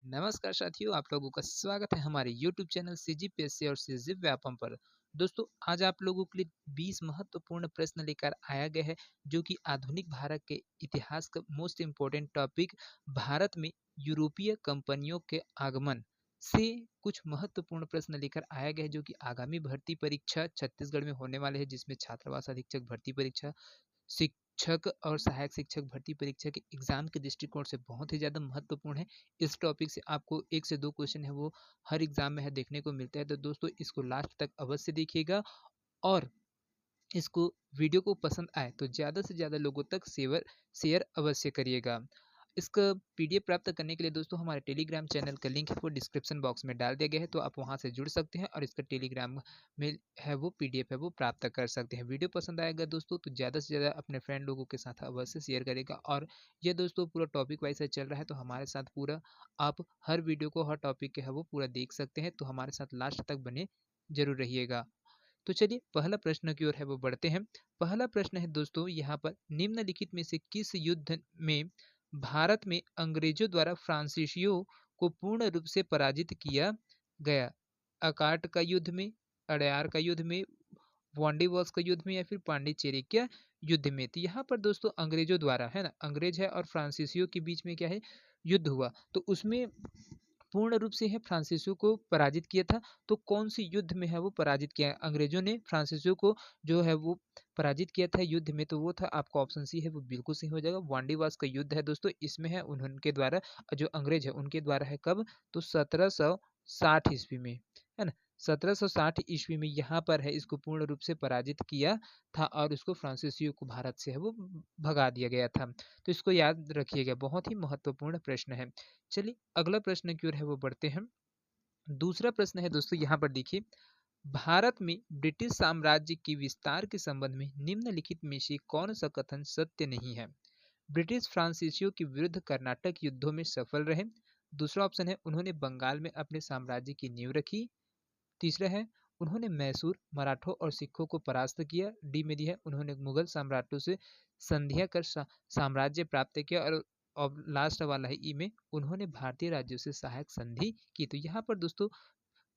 नमस्कार साथियों, आप लोगों का स्वागत है हमारे YouTube चैनल सीजीपीएससी और सीजी व्यापम पर। दोस्तों, आज आप लोगों के लिए 20 महत्वपूर्ण प्रश्न लेकर आया गया है, जो कि आधुनिक भारत के इतिहास का मोस्ट इम्पोर्टेंट टॉपिक भारत में यूरोपीय कंपनियों के आगमन से कुछ महत्वपूर्ण प्रश्न लेकर आया गया है, जो कि आगामी भर्ती परीक्षा छत्तीसगढ़ में होने वाले हैं, जिसमें छात्रावास अधीक्षक भर्ती परीक्षा, शिक्षक और सहायक शिक्षक भर्ती परीक्षा के एग्जाम के दृष्टिकोण से बहुत ही ज़्यादा महत्वपूर्ण है। इस टॉपिक से आपको 1 से 2 क्वेश्चन है वो हर एग्जाम में है देखने को मिलता है। तो दोस्तों, इसको लास्ट तक अवश्य देखिएगा और इसको वीडियो को पसंद आए तो ज़्यादा से ज़्यादा लोगों तक शेयर अवश्य करिएगा। इसका पीडीएफ प्राप्त करने के लिए दोस्तों हमारे टेलीग्राम चैनल का लिंक है वो डिस्क्रिप्शन बॉक्स में डाल दिया गया है, तो आप वहां से जुड़ सकते हैं और इसका टेलीग्राम में है वो पीडीएफ है वो प्राप्त कर सकते हैं। वीडियो पसंद आएगा दोस्तों तो ज़्यादा से ज़्यादा अपने फ्रेंड लोगों के साथ अवश्य शेयर करेगा। और ये दोस्तों पूरा टॉपिक वाइज से चल रहा है, तो हमारे साथ पूरा आप हर वीडियो को हर टॉपिक के है वो पूरा देख सकते हैं, तो हमारे साथ लास्ट तक बने जरूर रहिएगा। तो चलिए पहला प्रश्न की ओर है वो बढ़ते हैं। पहला प्रश्न है दोस्तों यहाँ पर, निम्नलिखित में से किस युद्ध में भारत में अंग्रेजों द्वारा फ्रांसीसियों को पूर्ण रूप से पराजित किया गया? अकाट का युद्ध में, अड़यार का युद्ध में, वांडीवॉस का युद्ध में, या फिर पांडिचेरी के युद्ध में? तो यहाँ पर दोस्तों अंग्रेजों द्वारा, है ना, अंग्रेज है और फ्रांसीसियों के बीच में क्या है, युद्ध हुआ, तो उसमें पूर्ण रूप से है फ्रांसीसियों को पराजित किया था। तो कौन सी युद्ध में है वो पराजित किया है अंग्रेजों ने फ्रांसीसियों को, जो है वो पराजित किया था युद्ध में? तो वो था आपका ऑप्शन सी है वो बिल्कुल सही हो जाएगा, वांडीवास का युद्ध है दोस्तों। इसमें है उनके द्वारा, जो अंग्रेज है उनके द्वारा है, कब? तो 1760 ईस्वी में, है ना, 1760 ईस्वी में यहाँ पर है इसको पूर्ण रूप से पराजित किया था और उसको फ्रांसीसियों को भारत से है वो भगा दिया गया था। तो इसको याद रखिएगा, बहुत ही महत्वपूर्ण प्रश्न है। चलिए अगला प्रश्न की ओर है वो बढ़ते हैं। दूसरा प्रश्न है दोस्तों यहाँ पर देखिए, भारत में ब्रिटिश साम्राज्य के विस्तार के संबंध में निम्नलिखित में से कौन सा कथन सत्य नहीं है? ब्रिटिश फ्रांसीसियों के विरुद्ध कर्नाटक युद्धों में सफल रहे। दूसरा ऑप्शन है, उन्होंने बंगाल में अपने साम्राज्य की नींव रखी। तीसरा है, उन्होंने मैसूर, मराठों और सिखों को परास्त किया। डी में दिया है, उन्होंने मुगल सम्राटों से संधियां कर साम्राज्य प्राप्त किया। और लास्ट वाला है ई में, उन्होंने भारतीय राज्यों से सहायक संधि की। तो यहाँ पर दोस्तों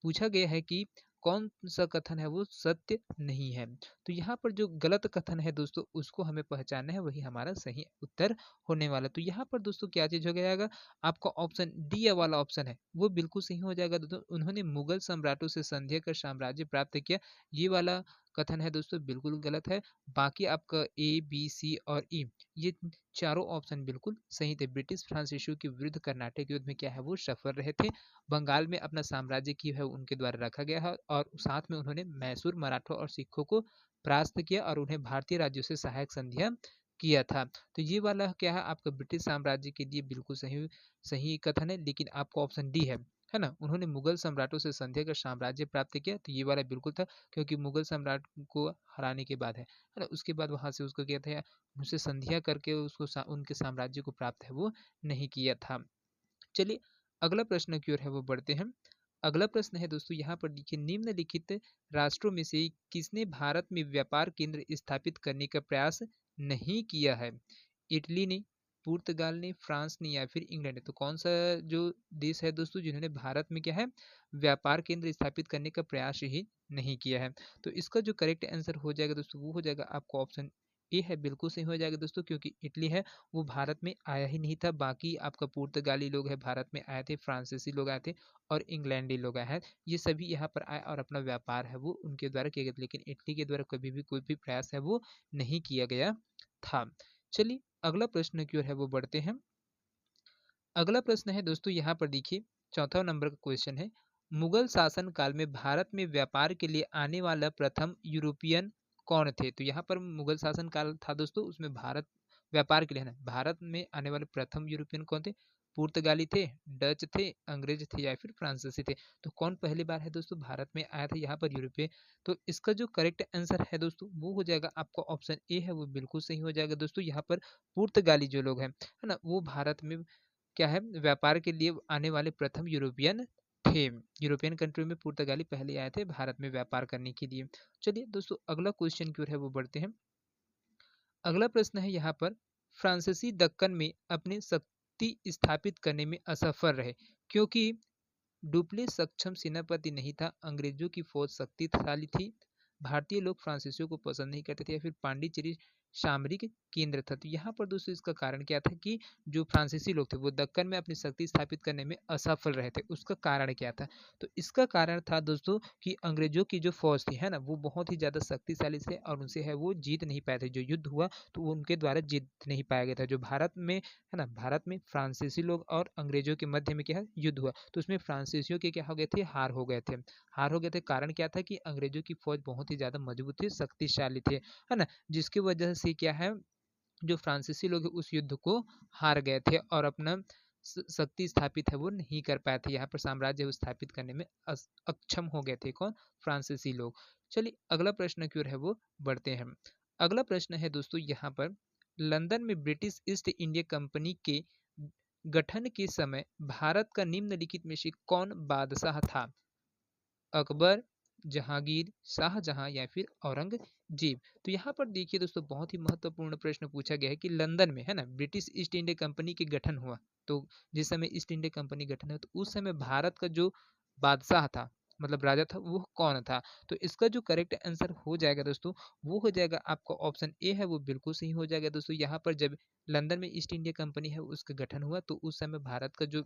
पूछा गया है कि कौन सा कथन है वो सत्य नहीं है। तो यहाँ पर जो गलत कथन है दोस्तों उसको हमें पहचानना है, वही हमारा सही उत्तर होने वाला। तो यहाँ पर दोस्तों क्या चीज हो जाएगा, आपका ऑप्शन डी वाला ऑप्शन है वो बिल्कुल सही हो जाएगा दोस्तों। उन्होंने मुगल सम्राटों से संधि कर साम्राज्य प्राप्त किया, ये वाला कथन है दोस्तों बिल्कुल गलत है। बाकी आपका ए बी सी और ई, ये चारों ऑप्शन बिल्कुल सही थे। ब्रिटिश फ्रांसीसियों के विरुद्ध कर्नाटक युद्ध में क्या है वो सफल रहे थे। बंगाल में अपना साम्राज्य की है उनके द्वारा रखा गया है, और साथ में उन्होंने मैसूर, मराठों और सिखों को परास्त किया और उन्हें भारतीय राज्यों से सहायक संधियां किया था। तो ये वाला क्या है आपका ब्रिटिश साम्राज्य के लिए बिल्कुल सही सही कथन है, लेकिन आपका ऑप्शन डी है ना, उन्होंने मुगल सम्राटों से संधि कर साम्राज्य प्राप्त किया, तो ये वाला बिल्कुल था, क्योंकि मुगल सम्राट को हराने के बाद है ना, उसके बाद वहां से उसको क्या था, उनसे संधियां करके उसको उनके साम्राज्य को प्राप्त है वो नहीं किया था। चलिए अगला प्रश्न की ओर है वो बढ़ते हैं। अगला प्रश्न है दोस्तों यहाँ पर देखिए, निम्नलिखित राष्ट्रों में से किसने भारत में व्यापार केंद्र स्थापित करने का प्रयास नहीं किया है? इटली ने, पुर्तगाल ने, फ्रांस ने, या फिर इंग्लैंड ने? तो कौन सा जो देश है दोस्तों जिन्होंने भारत में क्या है व्यापार केंद्र स्थापित करने का प्रयास ही नहीं किया है? तो इसका जो करेक्ट आंसर हो जाएगा दोस्तों वो हो जाएगा आपको ऑप्शन ए है, बिल्कुल सही हो जाएगा दोस्तों, क्योंकि इटली है वो भारत में आया ही नहीं था। बाकी आपका पुर्तगाली लोग है भारत में आए थे, फ्रांसीसी लोग आए थे और इंग्लैंडी लोग आए हैं, ये सभी यहाँ पर आए और अपना व्यापार है वो उनके द्वारा किया गया, लेकिन इटली के द्वारा कभी भी कोई भी प्रयास है वो नहीं किया गया था। चलिए अगला प्रश्न की ओर है वो बढ़ते हैं। अगला प्रश्न है दोस्तों यहाँ पर देखिए, चौथा नंबर का क्वेश्चन है, मुगल शासन काल में भारत में व्यापार के लिए आने वाला प्रथम यूरोपियन कौन थे? तो यहाँ पर मुगल शासन काल था दोस्तों, उसमें भारत व्यापार के लिए है ना, भारत में आने वाले प्रथम यूरोपियन कौन थे? पुर्तगाली थे, डच थे, अंग्रेज थे, या फिर फ्रांसीसी थे? तो कौन पहली बार है दोस्तों भारत में आया था यहाँ पर यूरोपीय? तो इसका जो करेक्ट आंसर है दोस्तों वो हो जाएगा आपका ऑप्शन ए है वो बिल्कुल सही हो जाएगा दोस्तों। यहाँ पर पुर्तगाली जो लोग हैं है ना, वो भारत में क्या है व्यापार के लिए आने वाले प्रथम यूरोपियन थे। यूरोपियन कंट्री में पुर्तगाली पहले आए थे भारत में व्यापार करने के लिए। चलिए दोस्तों अगला क्वेश्चन की ओर है वो बढ़ते हैं। अगला प्रश्न है यहाँ पर, फ्रांसीसी दक्कन में अपनी शक्ति स्थापित करने में असफल रहे, क्योंकि डुप्लेस सक्षम सेनापति नहीं था, अंग्रेजों की फौज शक्तिशाली थी, भारतीय लोग फ्रांसीसियों को पसंद नहीं करते थे, या फिर पांडिचेरी सामरिक केंद्र था। तो यहाँ पर दोस्तों इसका कारण क्या था कि जो फ्रांसीसी लोग थे वो दक्कन में अपनी शक्ति स्थापित करने में असफल रहे थे। उसका कारण क्या था? तो इसका कारण था दोस्तों कि अंग्रेजों की जो फौज थी है ना, वो बहुत ही ज्यादा शक्तिशाली थे और उनसे है वो जीत नहीं पाए थे। जो युद्ध हुआ तो वो उनके द्वारा जीत नहीं पाया गया था। जो भारत में है ना, भारत में फ्रांसीसी लोग और अंग्रेजों के मध्य में क्या है युद्ध हुआ, तो उसमें फ्रांसीसियों के क्या हो गए थे, हार हो गए थे। हार हो गए थे, कारण क्या था कि अंग्रेजों की फौज बहुत ही ज्यादा मजबूत थी, शक्तिशाली थे, है ना, जिसकी वजह से क्या है, जो फ्रांसीसी लोग उस युद्ध को हार गए थे और अपना शक्ति स्थापित है वो नहीं कर पाए थे। यहाँ पर साम्राज्य स्थापित करने में अक्षम हो गए थे। कौन? फ्रांसीसी लोग। चलिए अगला प्रश्न की ओर है वो बढ़ते हैं। अगला प्रश्न है दोस्तों यहाँ पर, लंदन में ब्रिटिश ईस्ट इंडिया कंपनी के गठन के समय भारत का निम्नलिखित में से कौन बादशाह था? अकबर, जहांगीर, शाहजहां या फिर औरंगजेब? तो यहाँ पर देखिए दोस्तों, बहुत ही महत्वपूर्ण प्रश्न पूछा गया है कि लंदन में है ना ब्रिटिश ईस्ट इंडिया कंपनी के गठन हुआ। तो जिस समय ईस्ट इंडिया कंपनी गठन हुआ तो उस समय भारत का जो बादशाह था, मतलब राजा था, वो कौन था? तो इसका जो करेक्ट आंसर हो जाएगा दोस्तों, वो हो जाएगा आपका ऑप्शन ए है, वो बिल्कुल सही हो जाएगा दोस्तों। यहाँ पर जब लंदन में ईस्ट इंडिया कंपनी है उसका गठन हुआ तो उस समय भारत का जो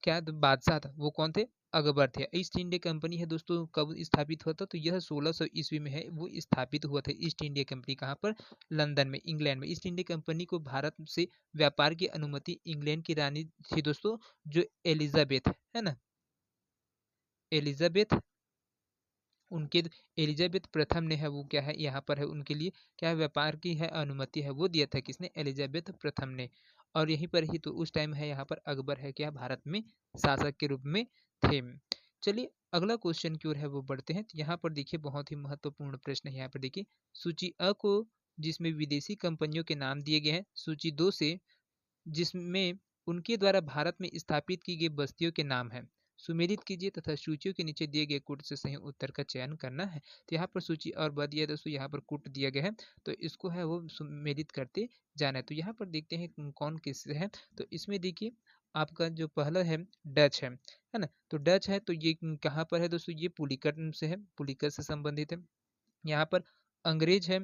क्या बादशाह था वो कौन थे? अकबर थे। ईस्ट इंडिया कंपनी है दोस्तों कब स्थापित हुआ था? तो यह 1600 ईस्वी में है वो स्थापित हुआ था ईस्ट इंडिया कंपनी। कहाँ पर? लंदन में, इंग्लैंड में। ईस्ट इंडिया कंपनी को भारत से व्यापार की अनुमति इंग्लैंड की रानी थी दोस्तों, जो एलिजाबेथ है ना, एलिजाबेथ, उनके एलिजाबेथ प्रथम ने है वो क्या है यहाँ पर है उनके लिए क्या है, व्यापार की है अनुमति है वो दिया था। किसने? एलिजाबेथ प्रथम ने। और यहीं पर ही तो उस टाइम है यहाँ पर अकबर है क्या भारत में शासक के रूप में थे। चलिए अगला क्वेश्चन की ओर है वो बढ़ते हैं। तो यहाँ पर देखिए बहुत ही महत्वपूर्ण प्रश्न है। यहाँ पर देखिए सूची अ को जिसमें विदेशी कंपनियों के नाम दिए गए हैं, सूची 2 से जिसमें उनके द्वारा भारत में स्थापित की गई बस्तियों के नाम हैं, सुमेलित कीजिए तथा सूचियों के नीचे दिए गए कूट से सही उत्तर का चयन करना है। तो यहाँ पर सूची और ब दिया है दोस्तों, यहाँ पर कूट दिया गया है तो इसको है वो सुमेलित करते जाना है। तो यहाँ पर देखते हैं कौन किससे है। तो इसमें देखिए आपका जो पहला है डच है ना, तो डच है तो ये कहाँ पर है दोस्तों? ये पुलिकट से है, पुलिकट से संबंधित है। यहाँ पर अंग्रेज है,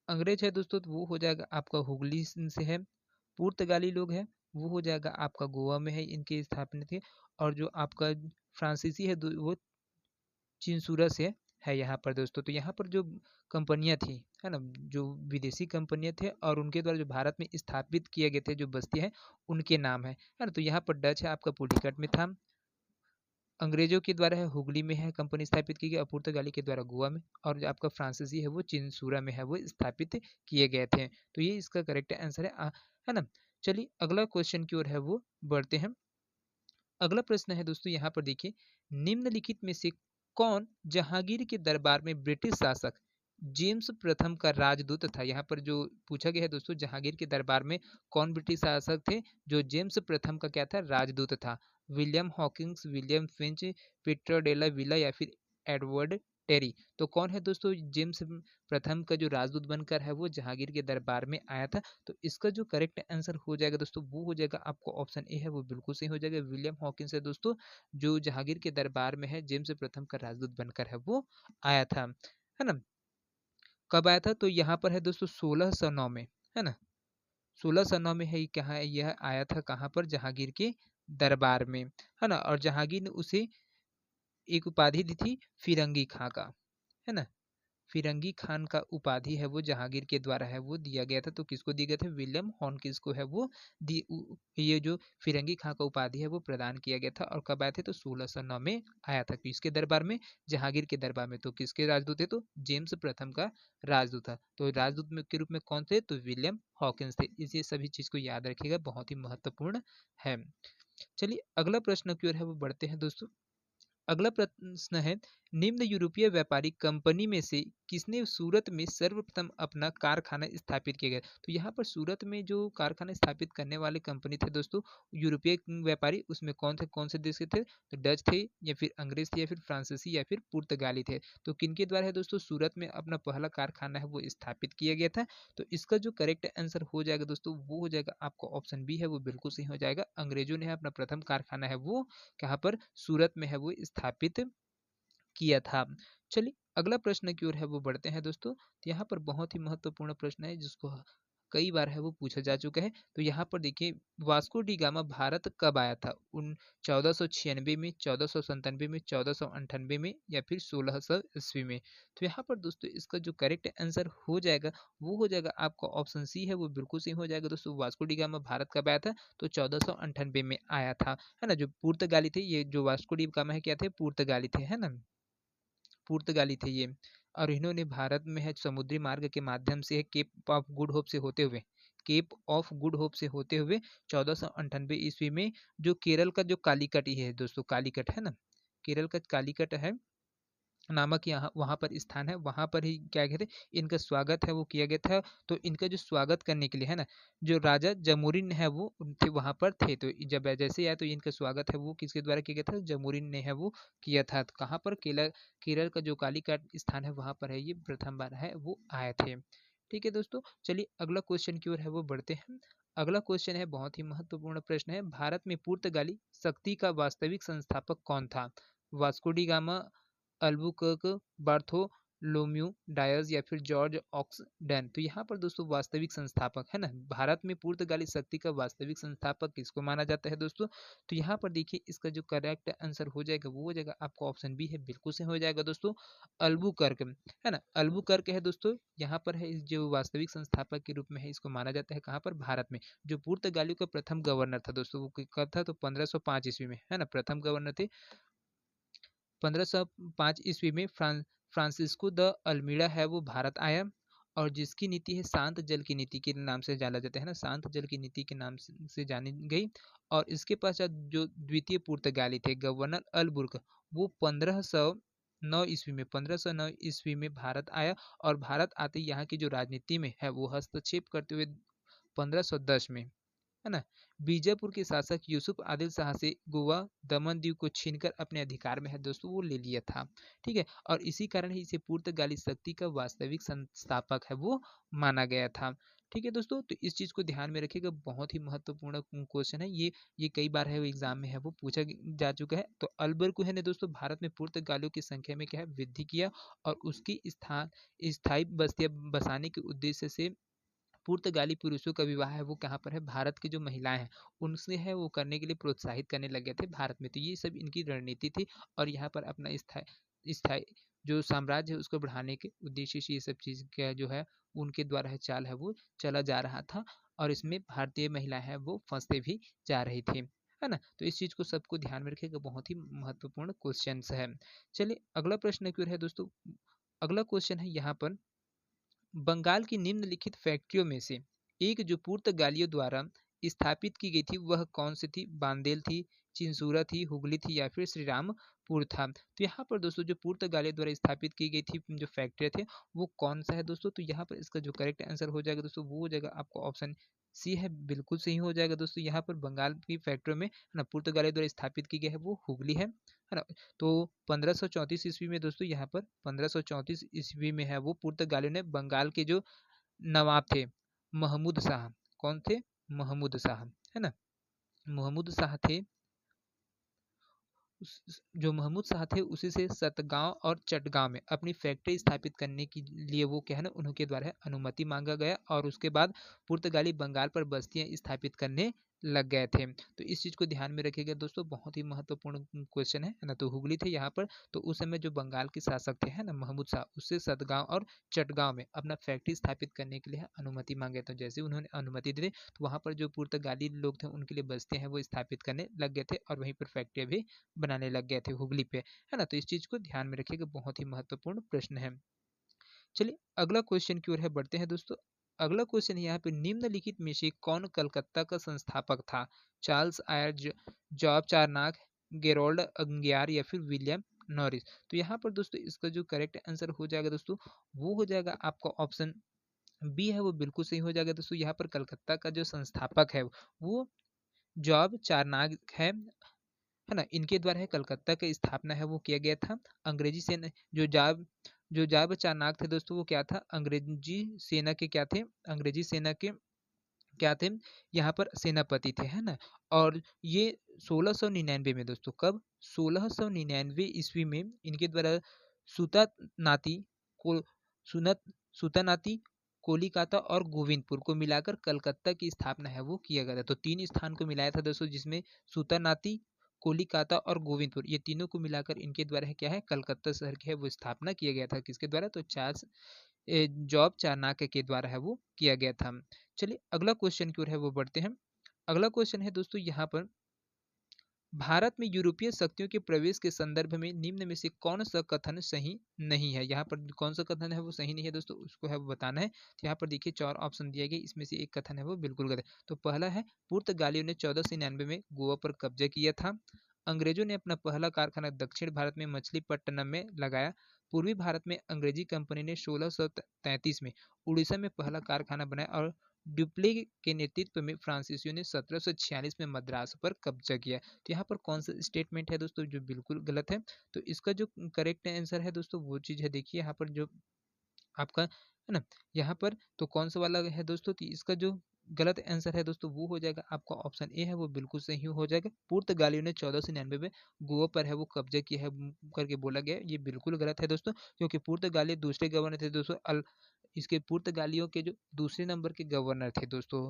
अंग्रेज है दोस्तों तो वो हो जाएगा आपका हुगली से है। पुर्तगाली लोग हैं वो हो जाएगा आपका गोवा में है, इनकी स्थापना थी। और जो आपका फ्रांसीसी है वो चिंसूरा से है यहाँ पर दोस्तों। तो यहाँ पर जो कंपनियां थी है ना, जो विदेशी कंपनियां थे और उनके द्वारा जो भारत में स्थापित किए गए थे जो बस्ती है उनके नाम है ना। तो यहाँ पर डच है आपका पुलिकट में था, अंग्रेजों के द्वारा है हुगली में है कंपनी स्थापित की गई, और पुर्तगाली के द्वारा गोवा में, और जो आपका फ्रांसीसी है वो चिंसूरा में है वो स्थापित किए गए थे। तो ये इसका करेक्ट आंसर है ना। चलिए अगला क्वेश्चन की ओर है वो बढ़ते हैं। अगला प्रश्न है दोस्तों यहाँ पर देखिए, निम्नलिखित में से कौन जहांगीर के दरबार में ब्रिटिश शासक जेम्स प्रथम का राजदूत था? यहाँ पर जो पूछा गया है दोस्तों, जहांगीर के दरबार में कौन ब्रिटिश शासक थे जो जेम्स प्रथम का क्या था, राजदूत था? William Hawkins, William Finch, Peter Della Villa या फिर एडवर्ड टेरी? तो कौन है दोस्तों जेम्स प्रथम का जो राजदूत बनकर है वो जहांगीर के दरबार में आया था? तो इसका जो करेक्ट आंसर हो जाएगा दोस्तों वो हो जाएगा आपको ऑप्शन ए है वो बिल्कुल सही हो जाएगा। विलियम हॉकिंस है दोस्तों जो जहांगीर के दरबार में है जेम्स प्रथम का राजदूत बनकर है वो आया था, है ना। कब आया था? तो यहाँ पर है दोस्तों 1609 में, है ना, 1609 में है कहाँ है यह आया था, कहाँ पर? जहांगीर के दरबार में, है ना। और जहांगीर ने उसे एक उपाधि दी थी फिरंगी खां का, है ना। फिरंगी खान का उपाधि है वो जहांगीर के द्वारा है वो दिया गया था। तो किसको दिया गया था? विलियम हॉकिंस को है वो ये जो फिरंगी खां का उपाधि है वो प्रदान किया गया था। और कब आए थे? तो 1609 में आया था। किसके दरबार में? जहांगीर के दरबार में। तो किसके राजदूत थे? तो जेम्स प्रथम का राजदूत था। तो राजदूत के रूप में कौन थे? तो विलियम हॉकिंस थे। इसे सभी चीज को याद रखिएगा, बहुत ही महत्वपूर्ण है। चलिए अगला प्रश्न की ओर है वो बढ़ते हैं दोस्तों। अगला प्रश्न है, निम्न यूरोपीय व्यापारिक कंपनी में से किसने सूरत में सर्वप्रथम अपना कारखाना स्थापित किया गया? तो यहाँ पर सूरत में जो कारखाना स्थापित करने वाले कंपनी थे दोस्तों, यूरोपीय व्यापारी, उसमें कौन से देश के थे? तो डच थे, या फिर अंग्रेज थे, या फिर फ्रांसीसी, या फिर पुर्तगाली थे। तो किनके द्वारा है दोस्तों सूरत में अपना पहला कारखाना है वो स्थापित किया गया था? तो इसका जो करेक्ट आंसर हो जाएगा दोस्तों वो हो जाएगा आपका ऑप्शन बी है वो बिल्कुल सही हो जाएगा। अंग्रेजों ने अपना प्रथम कारखाना है वो कहाँ पर? सूरत में है वो स्थापित किया था। चलिए अगला प्रश्न की ओर है वो बढ़ते हैं दोस्तों। तो यहाँ पर बहुत ही महत्वपूर्ण प्रश्न है जिसको कई बार है वो पूछा जा चुका है। तो यहाँ पर देखिए, वास्को डी गामा भारत कब आया था? उन 1496 में, 1497 में, 1498 में, या फिर 1600 ईस्वी में? तो यहाँ पर दोस्तों इसका जो करेक्ट आंसर हो जाएगा वो हो जाएगा आपका ऑप्शन सी है वो बिल्कुल सही हो जाएगा दोस्तों। वास्को डी गामा भारत कब आया था? तो 1498 में आया था, है ना। जो पुर्तगाली थे, ये जो वास्को डी गामा है क्या थे? पुर्तगाली थे, है ना, पुर्तगाली थे ये। और इन्होंने भारत में है समुद्री मार्ग के माध्यम से केप ऑफ गुड होप से होते हुए, केप ऑफ गुड होप से होते हुए 1498 ईस्वी में जो केरल का जो कालीकट ही है दोस्तों, कालीकट है ना, केरल का कालीकट है नामक यहाँ वहाँ पर स्थान है, वहाँ पर ही क्या कहते हैं इनका स्वागत है वो किया गया था। तो इनका जो स्वागत करने के लिए है ना, जो राजा जमोरिन है वो थे वहाँ पर थे। तो जब जैसे आया तो इनका स्वागत है वो किसके द्वारा किया गया था? जमोरिन ने है वो किया था। तो कहाँ पर? केरल, केरल का जो कालीघाट स्थान है वहाँ पर है ये प्रथम बार है वो आए थे। ठीक है दोस्तों, चलिए अगला क्वेश्चन की ओर है वो बढ़ते हैं। अगला क्वेश्चन है बहुत ही महत्वपूर्ण प्रश्न है। भारत में पुर्तगाली शक्ति का वास्तविक संस्थापक कौन था? Vasco D gamma, Albuquerque, Bartholomew Dias, या फिर जॉर्ज ऑक्सडेन? तो यहाँ पर दोस्तों वास्तविक संस्थापक है ना, भारत में पुर्तगाली शक्ति का वास्तविक संस्थापक किसको माना जाता है दोस्तों? तो यहाँ पर देखिए इसका जो करेक्ट आंसर हो जाएगा वो हो जाएगा आपका ऑप्शन बी है बिल्कुल से हो जाएगा दोस्तों, अल्बुकर्क, है ना। अल्बुकर्क है दोस्तों, यहाँ पर है जो वास्तविक संस्थापक के रूप में है इसको माना जाता है कहाँ पर? भारत में। जो पुर्तगालियों का प्रथम गवर्नर था दोस्तों वो कब था? तो 1505 ईस्वी में, है ना, प्रथम गवर्नर थे। 1505 ईस्वी में फ्रांसिस्को द अल्मीड़ा है वो भारत आया, और जिसकी नीति है शांत जल की नीति के नाम से जाना जाता है ना, शांत जल की नीति के नाम से जानी गई। और इसके पश्चात जो द्वितीय पुर्तगाली थे गवर्नर अलबुर्क, वो 1509 ईस्वी में, 1509 ईस्वी में भारत आया। और भारत आते यहाँ की जो राजनीति में है वो हस्तक्षेप करते हुए 1510 में, है ना, बीजापुर के शासक यूसुफ आदिल शाह से गोवा दमन दीव को छीनकर अपने अधिकार में है दोस्तों वो ले लिया था। ठीक है, और इसी कारण ही इसे पुर्तगाली शक्ति का वास्तविक संस्थापक है वो माना गया था। ठीक है दोस्तों, तो इस चीज को ध्यान में रखिएगा, बहुत ही महत्वपूर्ण क्वेश्चन है ये कई बार है वो एग्जाम में है वो पूछा जा चुका है। तो अल्बुकर्क ने दोस्तों भारत में पुर्तगालियों की संख्या में क्या है वृद्धि किया, और उसकी स्थायी बस्तियां बसाने के उद्देश्य से पुर्तगाली पुरुषों का विवाह है वो कहाँ पर है? भारत की जो महिलाएं हैं उनसे है वो करने के लिए प्रोत्साहित करने लग गए थे भारत में। तो ये सब इनकी रणनीति थी, और यहाँ पर अपना स्थायी स्थायी जो साम्राज्य है उसको बढ़ाने के उद्देश्य से ये सब चीज का जो है उनके द्वारा है चाल है वो चला जा रहा था, और इसमें भारतीय महिलाएं है वो फंसते भी जा रही थी, है ना। तो इस चीज को सबको ध्यान में रखिएगा, बहुत ही महत्वपूर्ण क्वेश्चन है। चलिए अगला प्रश्न की ओर है दोस्तों। अगला क्वेश्चन है यहाँ पर, बंगाल की निम्नलिखित फैक्ट्रियों में से एक जो पुर्तगालियों द्वारा स्थापित की गई थी वह कौन सी थी? बांदेल थी, चिंसूरा थी, हुगली थी, या फिर श्रीरामपुर था? तो यहाँ पर दोस्तों जो पुर्तगालियों द्वारा स्थापित की गई थी जो फैक्ट्री थे वो कौन सा है दोस्तों? तो यहाँ पर इसका जो करेक्ट आंसर हो जाएगा दोस्तों वो हो जाएगा आपका ऑप्शन सी है बिल्कुल सही हो जाएगा दोस्तों। यहाँ पर बंगाल की फैक्ट्रियों में है ना पुर्तगालियों द्वारा स्थापित की गई है वो हुगली है ना। तो 1534 ईस्वी में दोस्तों, यहाँ पर 1534 ईस्वी में है वो पुर्तगालियों ने बंगाल के जो नवाब थे महमूद शाह, कौन थे? महमूद शाह, है ना, महमूद शाह थे। जो महमूद शाह थे उसी से सतगांव और चटगांव में अपनी फैक्ट्री स्थापित करने के लिए वो क्या है ना उनके द्वारा है अनुमति मांगा गया, और उसके बाद पुर्तगाली बंगाल पर बस्तियां स्थापित करने लग गए थे। तो इस चीज को ध्यान में रखिएगा दोस्तों, बहुत ही महत्वपूर्ण क्वेश्चन है ना। तो हुगली थे यहाँ पर। तो उस समय जो बंगाल के शासक थे है ना महमूद शाह, उससे सतगांव और चटगांव में अपना फैक्ट्री स्थापित करने के लिए अनुमति मांगे। तो जैसे उन्होंने अनुमति दी तो वहां पर जो पुर्तगाली लोग थे उनके लिए बस्तियां हैं वो स्थापित करने लग गए थे, और वहीं पर फैक्ट्रियां भी बनाने लग गए थे हुगली पे, है ना। तो इस चीज को ध्यान में रखिएगा, बहुत ही महत्वपूर्ण प्रश्न है। चलिए अगला क्वेश्चन की ओर है बढ़ते हैं दोस्तों। अगला क्वेश्चन है यहाँ पे, निम्नलिखित में से कौन कलकत्ता का संस्थापक था? Charles Eyre, Job Charnock, Gerald Aungier, या फिर विलियम नॉरिस। तो यहाँ पर दोस्तों इसका जो करेक्ट आंसर हो जाएगा दोस्तों, वो हो जाएगा आपका ऑप्शन बी है, वो बिल्कुल सही हो जाएगा दोस्तों। यहाँ पर कलकत्ता का जो संस्थापक है वो जॉब चारनाग है ना, इनके द्वारा है कलकत्ता की स्थापना है वो किया गया था। अंग्रेजी सेना जो जाब चारनाग थे दोस्तों, वो क्या था, अंग्रेजी सेना के क्या थे, अंग्रेजी सेना के क्या थे, यहाँ पर सेनापति थे, है ना। और ये 1699 में दोस्तों, कब, 1699 ईस्वी में इनके द्वारा सुता नाती को सुनत सुता नाती, कोलिकाता और गोविंदपुर को मिलाकर कलकत्ता की स्थापना है वो किया गया था। तो तीन स्थान को मिलाया था दोस्तों, जिसमें सुता नाती, कोलिकाता और गोविंदपुर, ये तीनों को मिलाकर इनके द्वारा है क्या है, कलकत्ता शहर की है वो स्थापना किया गया था। किसके द्वारा, तो चार्ल्स जॉब चारनाक के द्वारा है वो किया गया था। चलिए अगला क्वेश्चन की ओर है वो बढ़ते हैं। अगला क्वेश्चन है दोस्तों यहाँ पर, भारत में यूरोपीय शक्तियों के प्रवेश के संदर्भ में निम्न में से कौन सा कथन सही नहीं है। यहाँ पर कौन सा कथन है वो सही नहीं है दोस्तों, उसको है वो बताना है। तो यहाँ पर देखिए 4 ऑप्शन दिए गए, इसमें से एक कथन है वो बिल्कुल गलत है। तो पहला है, पुर्तगालियों ने 1499 में गोवा पर कब्जा किया था। अंग्रेजों ने अपना पहला कारखाना दक्षिण भारत में मछलीपट्टनम में लगाया। पूर्वी भारत में अंग्रेजी कंपनी ने 1633 में उड़ीसा में पहला कारखाना बनाया और ड्यूप्ले के नेतृत्व में फ्रांसीसियों ने 1746 में मद्रास पर कब्जा किया। तो यहाँ पर कौन सा स्टेटमेंट है दोस्तों जो बिल्कुल गलत है। तो इसका जो करेक्ट आंसर है दोस्तों, वो चीज़ है, देखिए यहाँ पर जो आपका है ना, यहाँ पर तो कौन सा वाला है दोस्तों, तो इसका जो गलत आंसर है दोस्तों वो हो जाएगा आपका ऑप्शन ए है, वो बिल्कुल सही हो जाएगा। पुर्तगालियों ने 1499 में गोवा पर है वो कब्जा किया है करके बोला गया, ये बिल्कुल गलत है दोस्तों। क्योंकि पुर्तगाली दूसरे गवर्नर थे दोस्तों, इसके पुर्तगालियों के जो दूसरे नंबर के गवर्नर थे दोस्तों,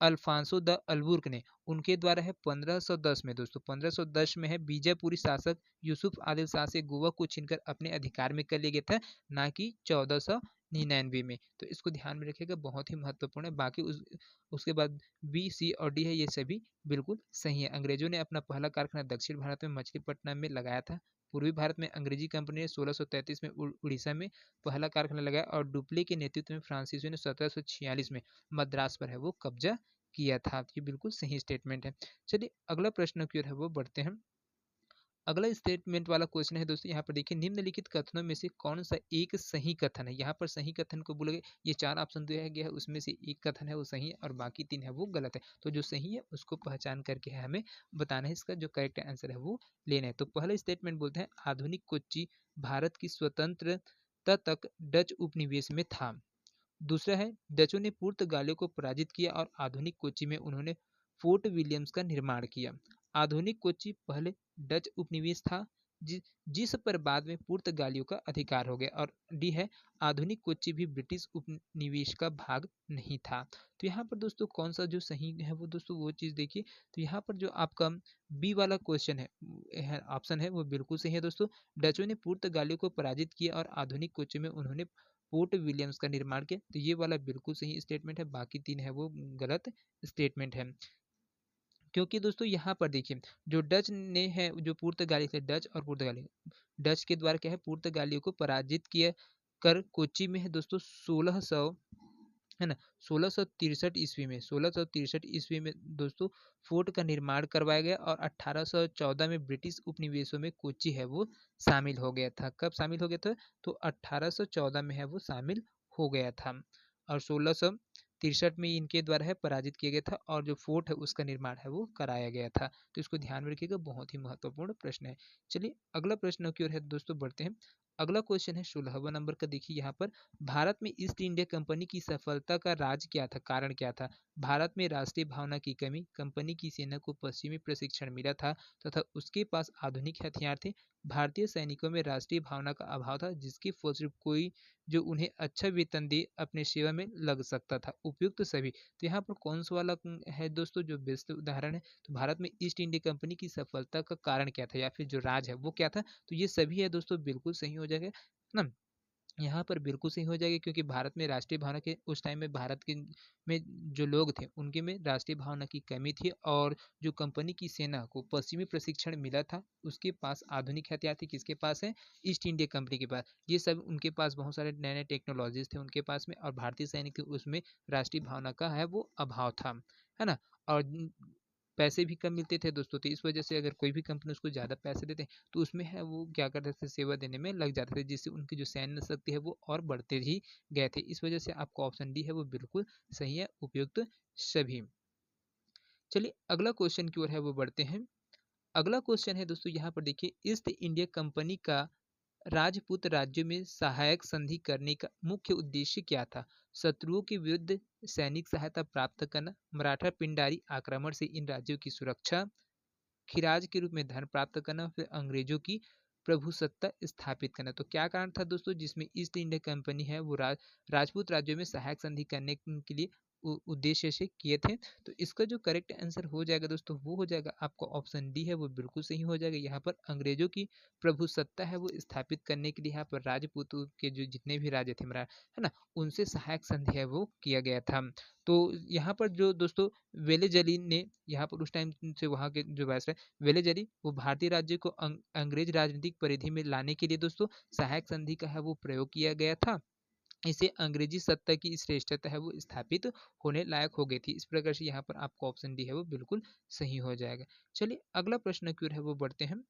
अल्फांसो द अल्बुर्क ने, उनके द्वारा है 1510 में दोस्तों, 1510 में है बीजापुरी शासक यूसुफ आदिल शाह से गोवा को छीनकर अपने अधिकार में कर लिया गया था, ना कि 1499 में। तो इसको ध्यान में रखिएगा, बहुत ही महत्वपूर्ण है। बाकी उसके बाद बी, सी और डी है, ये सभी बिल्कुल सही है। अंग्रेजों ने अपना पहला कारखाना दक्षिण भारत में मछलीपट्टनम में लगाया था। पूर्वी भारत में अंग्रेजी कंपनी ने 1633 में उड़ीसा में पहला कारखाना लगाया और डुप्ले के नेतृत्व में फ्रांसीसियों ने 1746 में मद्रास पर है वो कब्जा किया था। ये बिल्कुल सही स्टेटमेंट है। चलिए अगला प्रश्न की ओर है वो बढ़ते हैं। अगला स्टेटमेंट वाला क्वेश्चन है दोस्तों, यहाँ पर देखिए, निम्नलिखित कथनों में से कौन सा एक सही कथन है। यहाँ पर सही कथन को बोला गया, ये 4 ऑप्शन दिया गया है, उसमें से एक कथन है वो सही है और बाकी 3 है वो गलत है। तो जो सही है उसको पहचान करके है हमें बताना है, इसका जो करेक्ट आंसर है वो लेना है। तो पहला स्टेटमेंट बोलते हैं, आधुनिक कोच्चि भारत की स्वतंत्रता तक डच उपनिवेश में था। दूसरा है, डचों ने पुर्तगालियों को पराजित किया और आधुनिक कोच्चि में उन्होंने फोर्ट विलियम्स का निर्माण किया। आधुनिक कोच्चि पहले डच उपनिवेश था, जिस पर बाद में पुर्तगालियों का अधिकार हो गया। और डी है, आधुनिक कोच्चि भी ब्रिटिश उपनिवेश का भाग नहीं था। तो यहाँ पर दोस्तों कौन सा जो सही है वो दोस्तों वो चीज़ देखिए। तो यहाँ पर जो आपका बी वाला क्वेश्चन है ऑप्शन है वो बिल्कुल सही है दोस्तों। डचों ने पुर्तगालियों को पराजित किया और आधुनिक कोच्चि में उन्होंने फोर्ट विलियम्स का निर्माण किया। तो ये वाला बिल्कुल सही स्टेटमेंट है, बाकी 3 है वो गलत स्टेटमेंट है। क्योंकि दोस्तों यहाँ पर देखिए, जो डच ने है, जो पुर्तगाली थे, डच और पुर्तगाली, डच के द्वारा क्या है पुर्तगालियों को पराजित किया कर कोच्चि में है दोस्तों 1600 है ना, 1663 ईस्वी में, 1663 ईस्वी में दोस्तों फोर्ट का निर्माण करवाया गया और 1814 में ब्रिटिश उपनिवेशों में कोच्चि है वो शामिल हो गया था। कब शामिल हो गया था, तो 1814 में है वो शामिल हो गया था और 1663 में इनके द्वारा है पराजित किया गया था और जो फोर्ट है उसका निर्माण है वो कराया गया था। तो इसको ध्यान में रखिएगा, बहुत ही महत्वपूर्ण प्रश्न है। चलिए अगला प्रश्न की ओर है दोस्तों बढ़ते हैं। अगला क्वेश्चन है 16वां नंबर का, देखिए यहाँ पर, भारत में ईस्ट इंडिया कंपनी की सफलता का राज क्या था, कारण क्या था। भारत में राष्ट्रीय भावना की कमी, कंपनी की सेना को पश्चिमी प्रशिक्षण मिला था तथा उसके पास आधुनिक हथियार थे, भारतीय सैनिकों में राष्ट्रीय भावना का अभाव था जिसके फलस्वरूप कोई जो उन्हें अच्छा वेतन दे अपने सेवा में लग सकता था, उपयुक्त सभी। तो यहाँ पर कौन सा वाला है दोस्तों जो बेस्ट उदाहरण है। तो भारत में ईस्ट इंडिया कंपनी की सफलता का कारण क्या था या फिर जो राज है वो क्या था, तो ये सभी है दोस्तों, बिल्कुल सही हो जाएगा ना। यहाँ पर बिल्कुल सही हो जाएगी, क्योंकि भारत में राष्ट्रीय भावना के उस टाइम में भारत के में जो लोग थे उनके में राष्ट्रीय भावना की कमी थी और जो कंपनी की सेना को पश्चिमी प्रशिक्षण मिला था उसके पास आधुनिक हथियार थे, किसके पास है, ईस्ट इंडिया कंपनी के पास। ये सब उनके पास बहुत सारे नए नए टेक्नोलॉजीज थे उनके पास में, और भारतीय सैनिक उसमें राष्ट्रीय भावना का है वो अभाव था, है ना। और पैसे भी कम मिलते थे दोस्तों। तो इस वजह से अगर कोई भी कंपनी उसको ज़्यादा पैसे देते हैं तो उसमें है वो क्या करते थे, सेवा देने में लग जाते थे, जिससे उनकी जो सैन्य शक्ति है वो और बढ़ते ही गए थे। इस वजह से आपका ऑप्शन डी है वो बिल्कुल सही है, उपयुक्त सभी। चलिए अगला क्वेश्चन की ओर है वो बढ़ते हैं। अगला क्वेश्चन है दोस्तों यहाँ पर देखिए, ईस्ट इंडिया कंपनी का राजपूत राज्यों में सहायक संधि करने का मुख्य उद्देश्य क्या था? शत्रुओं के विरुद्ध सैनिक सहायता प्राप्त करना, मराठा पिंडारी आक्रमण से इन राज्यों की सुरक्षा, खिराज के रूप में धन प्राप्त करना, फिर अंग्रेजों की प्रभुसत्ता स्थापित करना। तो क्या कारण था दोस्तों जिसमें ईस्ट इंडिया कंपनी है वो राजपूत राज्यों में सहायक संधि करने के लिए उद्देश्य से किए थे? तो इसका जो करेक्ट आंसर हो जाएगा दोस्तों वो हो जाएगा आपका ऑप्शन डी है वो बिल्कुल सही हो जाएगा। यहाँ पर अंग्रेजों की प्रभुसत्ता है वो स्थापित करने के लिए यहाँ पर राजपूतों के जो जितने भी राजे थे मरा है ना, उनसे सहायक संधि है वो किया गया था। तो यहाँ पर जो दोस्तों वेलेजली ने यहाँ पर उस टाइम से वहाँ के जो वायसराय वेलेजली वो भारतीय राज्य को अंग्रेज राजनीतिक परिधि में लाने के लिए दोस्तों सहायक संधि का है वो प्रयोग किया गया था। इससे अंग्रेजी सत्ता की श्रेष्ठता है वो स्थापित होने लायक हो गई थी। इस प्रकार से यहाँ पर आपका ऑप्शन डी है वो बिल्कुल सही हो जाएगा। चलिए अगला प्रश्न की ओर है वो बढ़ते हैं।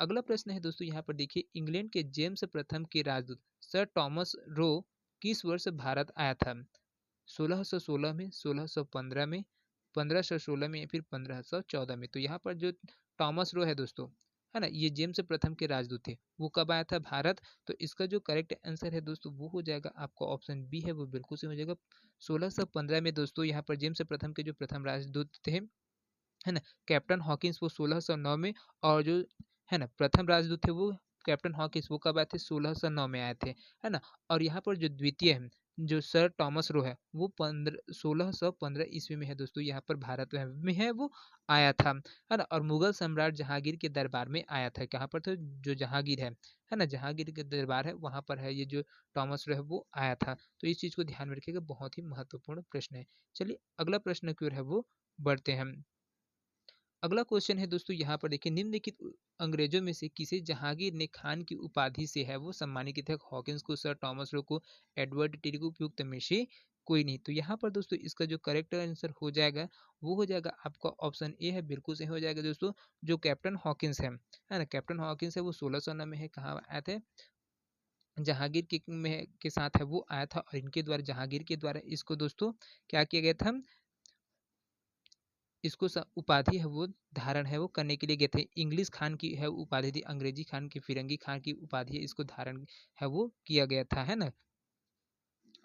अगला प्रश्न है दोस्तों यहाँ पर देखिए, इंग्लैंड के जेम्स प्रथम के राजदूत सर टॉमस रो किस वर्ष भारत आया था? 1616 में, 1615 में, 1516 में या फिर 1514 में? तो यहाँ पर जो टॉमस रो है दोस्तों, है ना, ये जेम्स प्रथम के राजदूत थे। वो कब आया था भारत? तो इसका जो करेक्ट आंसर है दोस्तों वो हो जाएगा आपका ऑप्शन बी है वो बिल्कुल सही हो जाएगा। 1615 में दोस्तों यहाँ पर जेम्स प्रथम के जो प्रथम राजदूत थे, है ना, कैप्टन हॉकिंस, वो 1609 में, और जो है ना प्रथम राजदूत थे वो कैप्टन हॉकिंस, वो कब आए थे? 1609 में आए थे, है ना। और यहाँ पर जो द्वितीय है जो सर टॉमस रो है वो 1615 ईस्वी में है दोस्तों, यहाँ पर भारत में है वो आया था, है ना। और मुगल सम्राट जहांगीर के दरबार में आया था। कहाँ पर था? जो जहांगीर है ना, जहांगीर के दरबार है वहां पर है ये जो टॉमस रो है वो आया था। तो इस चीज को ध्यान में रखिएगा, बहुत ही महत्वपूर्ण प्रश्न है। चलिए अगला प्रश्न की ओर है वो बढ़ते हैं। अगला क्वेश्चन है दोस्तों यहाँ पर देखिए, निम्नलिखित अंग्रेजों में से किसे जहांगीर ने खान की उपाधि से है वो सम्मानित किया था? हॉकिंस को, सर टॉमस रो को, एडवर्ड टेरी को, उपयुक्त में से कोई नहीं? तो यहाँ पर दोस्तों इसका जो करेक्ट आंसर हो जाएगा वो हो जाएगा आपका ऑप्शन ए है, बिल्कुल सही हो जाएगा दोस्तों। जो कैप्टन हॉकिंस है ना, कैप्टन हॉकिंस है वो 1609 में है, कहाँ आए थे? जहांगीर के साथ है वो आया था, और इनके द्वारा जहांगीर के द्वारा इसको दोस्तों क्या किया गया था? इसको उपाधि है वो धारण है वो करने के लिए गए थे। इंग्लिश खान की है उपाधि थी, अंग्रेजी खान की, फिरंगी खान की उपाधि है, इसको धारण है वो किया गया था, है ना।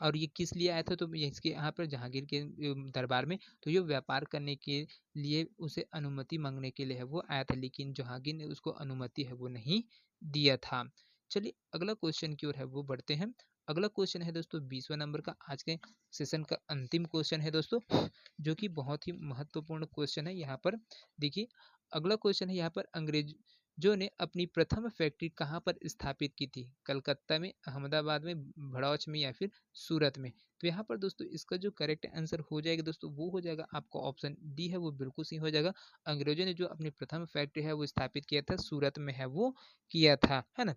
और ये किस लिए आया था? तो ये इसके यहाँ पर जहांगीर के दरबार में, तो ये व्यापार करने के लिए उसे अनुमति मांगने के लिए है वो आया था, लेकिन जहांगीर ने उसको अनुमति है वो नहीं दिया था। चलिए अगला क्वेश्चन की ओर है वो बढ़ते हैं। अगला क्वेश्चन है दोस्तों 20वां नंबर का, आज के सेशन का अंतिम क्वेश्चन है दोस्तों, जो कि बहुत ही महत्वपूर्ण क्वेश्चन है। यहाँ पर देखिए अगला क्वेश्चन है यहाँ पर, अंग्रेजों ने अपनी प्रथम फैक्ट्री कहाँ पर स्थापित की थी? कलकत्ता में, अहमदाबाद में, भड़ौच में या फिर सूरत में? तो यहाँ पर दोस्तों इसका जो करेक्ट आंसर हो जाएगा दोस्तों वो हो जाएगा आपका ऑप्शन डी है वो बिल्कुल सही हो जाएगा। अंग्रेजों ने जो अपनी प्रथम फैक्ट्री है वो स्थापित किया था सूरत में है वो किया था, है ना।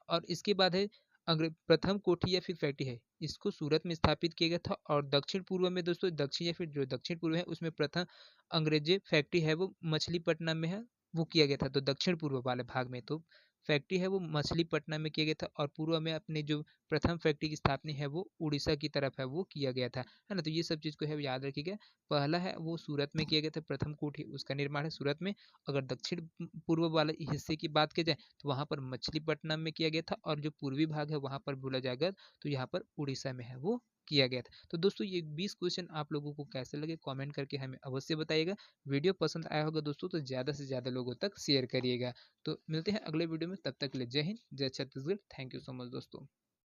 और इसके बाद है प्रथम कोठी या फिर फैक्ट्री है, इसको सूरत में स्थापित किया गया था। और दक्षिण पूर्व में दोस्तों, दक्षिण या फिर जो दक्षिण पूर्व है उसमें प्रथम अंग्रेजी फैक्ट्री है वो मछलीपट्टनम में है वो किया गया था। तो दक्षिण पूर्व वाले भाग में तो फैक्ट्री है वो मछलीपट्टनम में किया गया था, और पूर्व में अपने जो प्रथम फैक्ट्री की स्थापना है वो उड़ीसा की तरफ है वो किया गया था, है ना। तो ये सब चीज़ को है याद रखिएगा। पहला है वो सूरत में किया गया था, प्रथम कोठी उसका निर्माण है सूरत में। अगर दक्षिण पूर्व वाले हिस्से की बात की जाए तो वहाँ पर मछलीपट्टनम में किया गया था, और जो पूर्वी भाग है वहाँ पर बोला जाएगा तो यहाँ पर उड़ीसा में है वो किया गया था। तो दोस्तों ये 20 क्वेश्चन आप लोगों को कैसे लगे कमेंट करके हमें अवश्य बताइएगा। वीडियो पसंद आया होगा दोस्तों तो ज़्यादा से ज़्यादा लोगों तक शेयर करिएगा। तो मिलते हैं अगले वीडियो में, तब तक के लिए जय हिंद, जय Chhattisgarh. Thank you so much दोस्तों।